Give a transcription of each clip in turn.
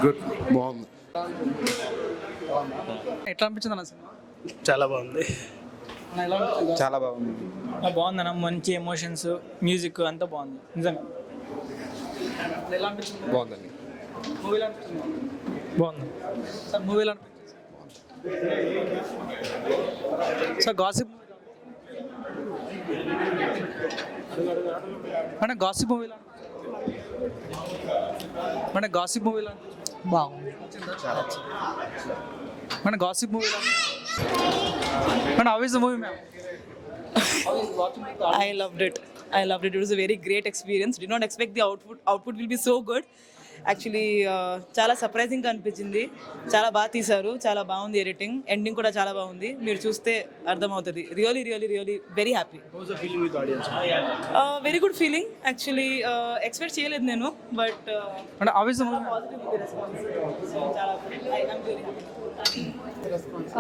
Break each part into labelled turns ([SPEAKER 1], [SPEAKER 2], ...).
[SPEAKER 1] Good, బాగుంది.
[SPEAKER 2] ఎట్లా అనిపించింది అన్న సినిమా?
[SPEAKER 3] చాలా బాగుంది.
[SPEAKER 2] అన్న ఎలా అనిపించింది?
[SPEAKER 1] చాలా బాగుంది.
[SPEAKER 4] బాగుందన్న, మంచి ఎమోషన్స్, మ్యూజిక్ అంతా బాగుంది నిజంగా.
[SPEAKER 2] అన్న ఎలా అనిపించింది?
[SPEAKER 1] బాగుందండి.
[SPEAKER 2] మూవీలో అనిపించింది
[SPEAKER 4] బాగుంది.
[SPEAKER 2] సార్ మూవీలో అనిపించింది సార్ గాసిప్ మన గాసిప్ మూవీలో మన గాసిప్ మూవీలో
[SPEAKER 4] బాగుంది.
[SPEAKER 2] మన గాసిప్ మూవీలో మన how is the movie ma'am?
[SPEAKER 5] I loved it. It was a very great experience. Did not expect the output will be so good. Actually, చాలా సర్ప్రైజింగ్ అనిపించింది. చాలా బాగా తీశారు, చాలా బాగుంది ఎడిటింగ్, ఎండింగ్ కూడా చాలా బాగుంది. మీరు చూస్తే అర్థమవుతుంది. Really really really very happy. Very good feeling. Actually expect చేయలేదు నేను, బట్
[SPEAKER 2] మన how is the movie?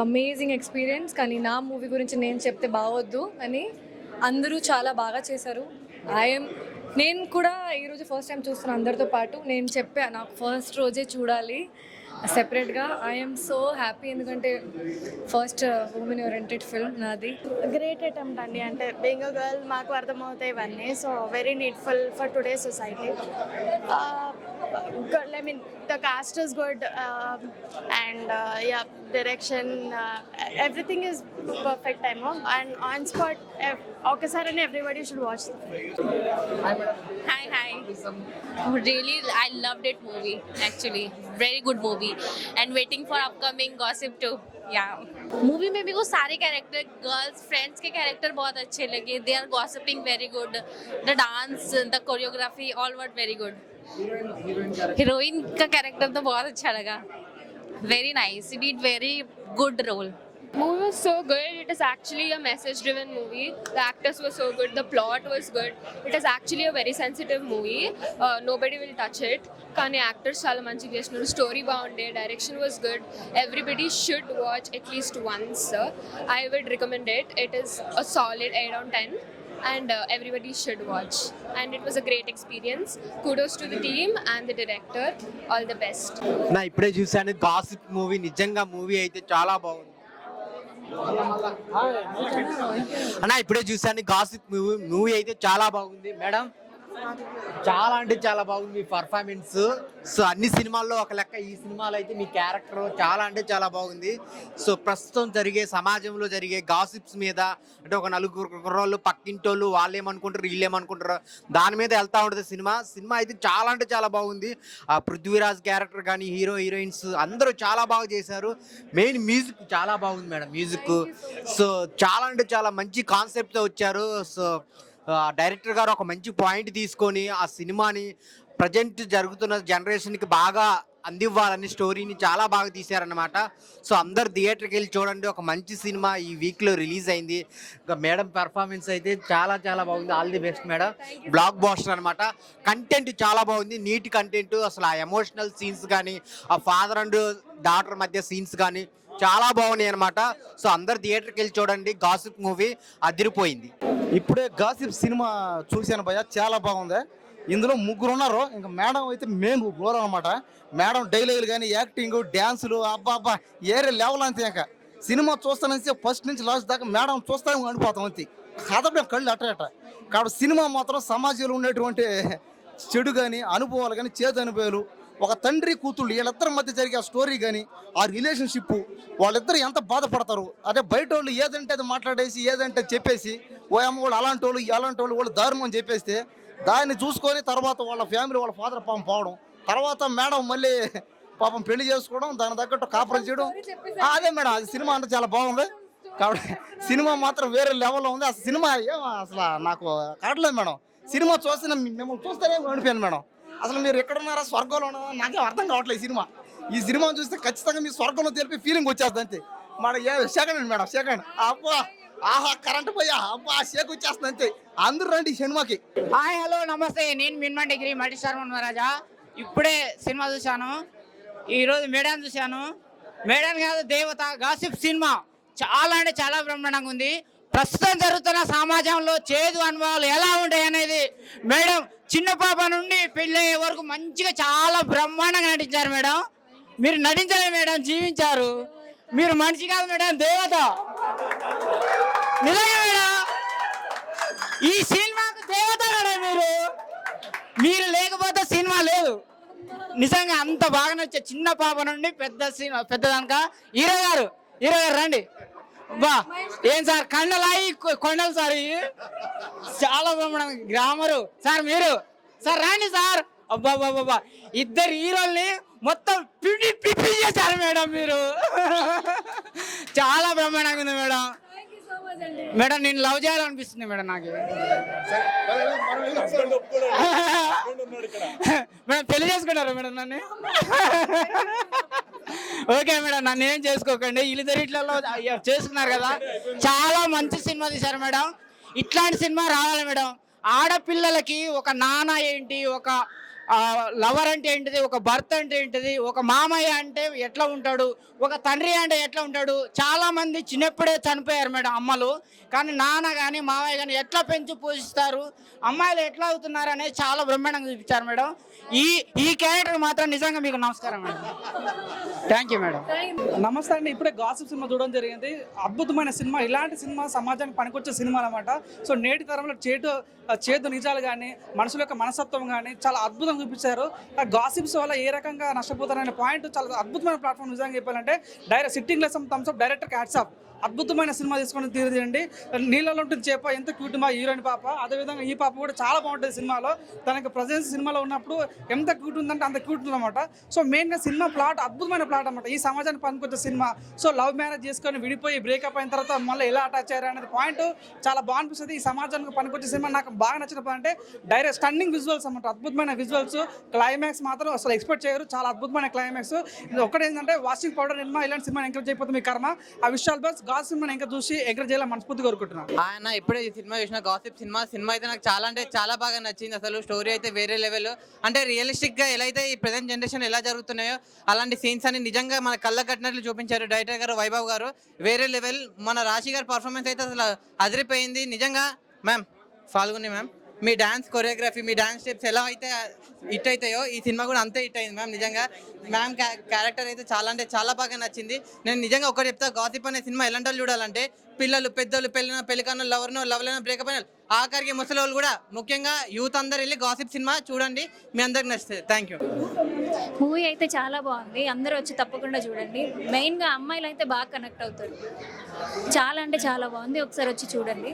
[SPEAKER 6] Amazing experience. కానీ నా మూవీ గురించి నేను చెప్తే బాగోద్దు అని అందరూ చాలా బాగా చేశారు. నేను కూడా ఈరోజు ఫస్ట్ టైం చూస్తున్నాను అందరితో పాటు. నేను చెప్పా నాకు ఫస్ట్ రోజే చూడాలి సెపరేట్గా. ఐఎమ్ సో హ్యాపీ, ఎందుకంటే ఫస్ట్ ఉమెన్ ఓరియంటెడ్ ఫిల్మ్ నాది.
[SPEAKER 7] గ్రేట్ అటెంప్ట్ అండి. అంటే బీయింగ్ అ గర్ల్ మాకు అర్థమవుతాయి ఇవన్నీ. So very needful for today society. I mean, the cast is good, and yeah, direction, everything is perfect. I know, and on spot, okay, sir, and everybody should watch the film.
[SPEAKER 8] Hi. Really, I loved it movie. Actually, very good movie, and waiting for upcoming Gossip 2. Yeah. Movie में भी वो सारे character, girls friends के character बहुत अच्छे लगे. They are gossiping very good. The dance, the choreography, all were very good. Heroine का character तो बहुत अच्छा लगा. Very nice. He did very good role.
[SPEAKER 9] Movie was so good. It is actually a message-driven movie. The actors were so good. The plot was good. It is actually a very sensitive movie. Nobody will touch it. కానీ actors చాలా మంచిగా చేసినారు. Story బాగుండే, direction was good. Everybody should watch at least once. I would recommend it. It is a solid 8/10. And everybody should watch. And it was a great experience. Kudos to the team and the director. All the best.
[SPEAKER 10] నా ఇప్పుడే చూసాను gossip movie. నిజంగా movie అయితే చాలా బాగుంది అన్న. ఇప్పుడే చూసాను గాసిప్ మూవీ అయితే చాలా బాగుంది మేడం. చాలా అంటే చాలా బాగుంది మీ పర్ఫార్మెన్స్. సో అన్ని సినిమాల్లో ఒక లెక్క, ఈ సినిమాలో అయితే మీ క్యారెక్టర్ చాలా అంటే చాలా బాగుంది. సో ప్రస్తుతం జరిగే సమాజంలో జరిగే గాసిప్స్ మీద, అంటే ఒక నలుగురు కుర్రోళ్ళు పక్కింటోళ్ళు వాళ్ళు ఏమనుకుంటారు వీళ్ళు ఏమనుకుంటారు దాని మీద వెళ్తూ ఉంటుంది సినిమా అయితే చాలా అంటే చాలా బాగుంది. ఆ పృథ్వీరాజ్ క్యారెక్టర్ కానీ హీరో హీరోయిన్స్ అందరూ చాలా బాగా చేశారు. మెయిన్ మ్యూజిక్ చాలా బాగుంది మేడం. మ్యూజిక్ సో చాలా అంటే చాలా మంచి కాన్సెప్ట్తో వచ్చారు. సో డైరెక్టర్ గారు ఒక మంచి పాయింట్ తీసుకొని ఆ సినిమాని ప్రజెంట్ జరుగుతున్న జనరేషన్కి బాగా అందివ్వాలని స్టోరీని చాలా బాగా తీశారన్నమాట. సో అందరు థియేటర్కి వెళ్ళి చూడండి. ఒక మంచి సినిమా ఈ వీక్లో రిలీజ్ అయింది. ఇంకా మేడం పెర్ఫార్మెన్స్ అయితే చాలా చాలా బాగుంది. All the best madam. Blockbuster అనమాట. కంటెంట్ చాలా బాగుంది, నీట్ కంటెంట్. అసలు ఆ ఎమోషనల్ సీన్స్ కానీ, ఆ ఫాదర్ అండ్ డాటర్ మధ్య సీన్స్ కానీ చాలా బాగున్నాయి అనమాట. సో అందరు థియేటర్కి వెళ్ళి చూడండి. గాసిప్ మూవీ అదిరిపోయింది.
[SPEAKER 11] ఇప్పుడే గాసిప్ సినిమా చూశాను భయ్య, చాలా బాగుంది. ఇందులో ముగ్గురు ఉన్నారు. ఇంకా మేడం అయితే మెయిన్ రోల్ అనమాట. మేడం డైలాగులు కానీ, యాక్టింగ్, డ్యాన్సులు అబ్బా ఏరే లెవెల్ అంతే. ఇంకా సినిమా చూస్తానంటే ఫస్ట్ నుంచి లాస్ట్ దాకా మేడం చూస్తాను అనిపోతాం అంతే. కథ కళ్ళు అట్ట. కాబట్టి సినిమా మాత్రం సమాజంలో ఉండేటువంటి చెడు కానీ, అనుభవాలు కానీ, చేదు అనుభవాలు, ఒక తండ్రి కూతుళ్ళు వీళ్ళిద్దరి మధ్య జరిగే ఆ స్టోరీ కానీ, ఆ రిలేషన్షిప్, వాళ్ళిద్దరు ఎంత బాధపడతారు. అదే బయట వాళ్ళు ఏదంటే అది మాట్లాడేసి ఏదంటే చెప్పేసి ఓ అమ్మ వాళ్ళు అలాంటి వాళ్ళు వాళ్ళు దారుణం అని చెప్పేస్తే దాన్ని చూసుకొని తర్వాత వాళ్ళ ఫ్యామిలీ వాళ్ళ ఫాదర్ పాపం పోవడం, తర్వాత మేడం మళ్ళీ పాపం పెళ్లి చేసుకోవడం, దాని తగ్గట్టు కాపురం చేయడం. అదే మేడం, అది సినిమా అంటే చాలా బాగుంది. కాబట్టి సినిమా మాత్రం వేరే లెవెల్లో ఉంది. అసలు సినిమా అసలు నాకు కావట్లేదు మేడం. సినిమా చూస్తే మిమ్మల్ని చూస్తేనే అనిపోయాను మేడం. అసలు మీరు ఎక్కడున్నారా, స్వర్గంలో ఉన్నారా, నాకేం అర్థం కావట్లేదు. ఈ సినిమాను చూస్తే ఖచ్చితంగా మీ స్వర్గంలో తెలిపి ఫీలింగ్ వచ్చేస్తుంది అంతే. మన సెకండ్ మేడం, సెకండ్ అబ్బా ఆహా కరెంట్ పోయా అబ్బా షేక్ వచ్చేస్తుంది అంతే. అందరూ రండి సినిమాకి.
[SPEAKER 12] హాయ్ హలో నమస్తే. నేను మిన్మా డిగ్రీ మల్టీస్టార్ మహారాజా. ఇప్పుడే సినిమా చూశాను. ఈరోజు మేడం చూశాను. మేడం కాదు దేవత గాసిప్ సినిమా చాలా అంటే చాలా బ్రహ్మాండంగా ఉంది. ప్రస్తుతం జరుగుతున్న సమాజంలో చేదు అనుభవాలు ఎలా ఉంటాయి అనేది మేడం చిన్న పాప నుండి పెళ్ళయ్యే వరకు మంచిగా చాలా బ్రహ్మాండంగా నటించారు మేడం. మీరు నటించలేదు మేడం, జీవించారు. మీరు మనిషి కాదు మేడం, దేవత. నిజంగా మేడం, ఈ సినిమాకు దేవత మేడం. మీరు లేకపోతే సినిమా లేదు. నిజంగా అంత బాగా నచ్చే చిన్న పాప నుండి పెద్దదానిక. హీరో గారు రండి. బా ఏం సార్ కండలాయి కొండలు సార్, చాలా బ్రహ్మాండం. గ్రామరు సార్, మీరు సార్ రండి సార్. అబ్బా బాబా, ఇద్దరు హీరోల్ని మొత్తం పిప్పి చేశారు మేడం. మీరు చాలా బ్రహ్మాండంగా ఉంది మేడం. మేడం నేను లవ్ చేయాలనిపిస్తుంది మేడం నాకు. మేడం పెళ్లి చేసుకుంటారా మేడం నన్ను? ఓకే మేడం, నన్ను ఏం చేసుకోకండి. ఇల్లుదరిట్లలో చేసుకున్నారు కదా, చాలా మంచి సినిమా తీశారు మేడం. ఇట్లాంటి సినిమా రావాలి మేడం. ఆడపిల్లలకి ఒక నాన్న ఏంటి, ఒక లవర్ అంటే ఏంటిది, ఒక భర్త అంటే ఏంటిది, ఒక మామయ్య అంటే ఎట్లా ఉంటాడు, ఒక తండ్రి అంటే ఎట్లా ఉంటాడు. చాలా మంది చిన్నప్పుడే చనిపోయారు మేడం అమ్మలు. కానీ నాన్న కానీ మామయ్య కానీ ఎట్లా పెంచి పోషిస్తారు, అమ్మాయిలు ఎట్లా అవుతున్నారు అనేది చాలా బ్రహ్మాండంగా చూపించారు మేడం. ఈ క్యారెక్టర్ మాత్రం నిజంగా మీకు నమస్కారం మేడం. Thank you madam.
[SPEAKER 2] నమస్తే అండి. ఇప్పుడే గాసిప్ సినిమా చూడడం జరిగింది. అద్భుతమైన సినిమా. ఇలాంటి సినిమా సమాజానికి పనికొచ్చే సినిమా అనమాట. సో నేటి తరంలో చేదు నిజాలు కానీ మనుషుల యొక్క మనస్తత్వం కానీ చాలా అద్భుతంగా చూపించారు. ఆ గాసిప్స్ వల్ల ఏ రకంగా నష్టపోతారనే పాయింట్ చాలా అద్భుతమైన ప్లాట్ఫామ్. నిజంగా చెప్పాలంటే sitting less thumbs up director hats off. అద్భుతమైన సినిమా తీసుకొని తీరండి. నీళ్ళలో ఉంటుంది చేప, ఎంత క్యూట్ మా హీరోయిన్ పాప. అదేవిధంగా ఈ పాప కూడా చాలా బాగుంటుంది సినిమాలో. తనకి ప్రజెన్స్ సినిమాలో ఉన్నప్పుడు ఎంత క్యూట్ ఉందంటే అంత క్యూట్ ఉందన్నమాట. సో మెయిన్గా సినిమా ప్లాట్ అద్భుతమైన ప్లాట్ అనమాట. ఈ సమాజానికి పనికొచ్చే సినిమా. సో లవ్ మ్యారేజ్ చేసుకొని విడిపోయి బ్రేకప్ అయిన తర్వాత మళ్ళీ ఎలా అటాచ్ అయ్యారు అనేది పాయింట్ చాలా బాగా అనిపిస్తుంది. ఈ సమాజానికి పనికొచ్చే సినిమా. నాకు బాగా నచ్చిన అంటే డైరెక్ట్ స్టన్నింగ్ విజువల్స్ అనమాట. అద్భుతమైన విజువల్స్. క్లైమాక్స్ మాత్రం అసలు ఎక్స్పెక్ట్ చేయరు. చాలా అద్భుతమైన క్లైమాక్స్. ఇది ఒకటేంటంటే వాషింగ్ పౌడర్ సినిమా ఇలాంటి సినిమా ఎంకరేజ్ చేయకపోతే మీ కర్మ. ఆ విషయాలు బస్ గాస్ సినిమాని ఇంకా చూసి ఎంకరేజ్ చేయాలని మనస్ఫూర్తిగా కోరుకుంటున్నాను.
[SPEAKER 10] ఆయన ఇప్పుడే ఈ సినిమా చూసిన గాసిప్ సినిమా అయితే నాకు చాలా అంటే చాలా బాగా నచ్చింది. అసలు స్టోరీ అయితే వేరే లెవెల్. అంటే రియలిస్టిక్ గా ఎలా అయితే ఈ ప్రెజెంట్ జనరేషన్ ఎలా జరుగుతున్నాయో అలాంటి సీన్స్ అని నిజంగా మన కళ్ళ కట్టినట్లు చూపించారు డైరెక్టర్ గారు వైభవ్ గారు. వేరే లెవెల్. మన రాశి గారి పర్ఫార్మెన్స్ అయితే అసలు అదిరిపోయింది నిజంగా. మ్యామ్ ఫాల్గుని మ్యామ్, మీ డాన్స్ కొరియోగ్రఫీ, మీ డాన్స్ స్టెప్స్ ఎలా అయితే హిట్ అవుతాయో ఈ సినిమా కూడా అంతే హిట్ అయింది మ్యామ్. నిజంగా మ్యామ్ క్యారెక్టర్ అయితే చాలా అంటే చాలా బాగా నచ్చింది. నేను నిజంగా ఒకటి చెప్తా, గాసిప్ అనే సినిమా ఎలాంటి వాళ్ళు చూడాలంటే పిల్లలు, పెద్దలు, పెళ్ళికన్నా లవ్లైనా బ్రేకప్ అయినా ఆఖరికి ముసలి వాళ్ళు కూడా, ముఖ్యంగా యూత్ అందరు వెళ్ళి గాసిప్ సినిమా చూడండి, మీ అందరికి నచ్చుతుంది. Thank you.
[SPEAKER 1] మూవీ అయితే చాలా బాగుంది. అందరూ వచ్చి తప్పకుండా చూడండి. మెయిన్గా అమ్మాయిలు అయితే బాగా కనెక్ట్ అవుతారు. చాలా అంటే చాలా బాగుంది. ఒకసారి వచ్చి చూడండి.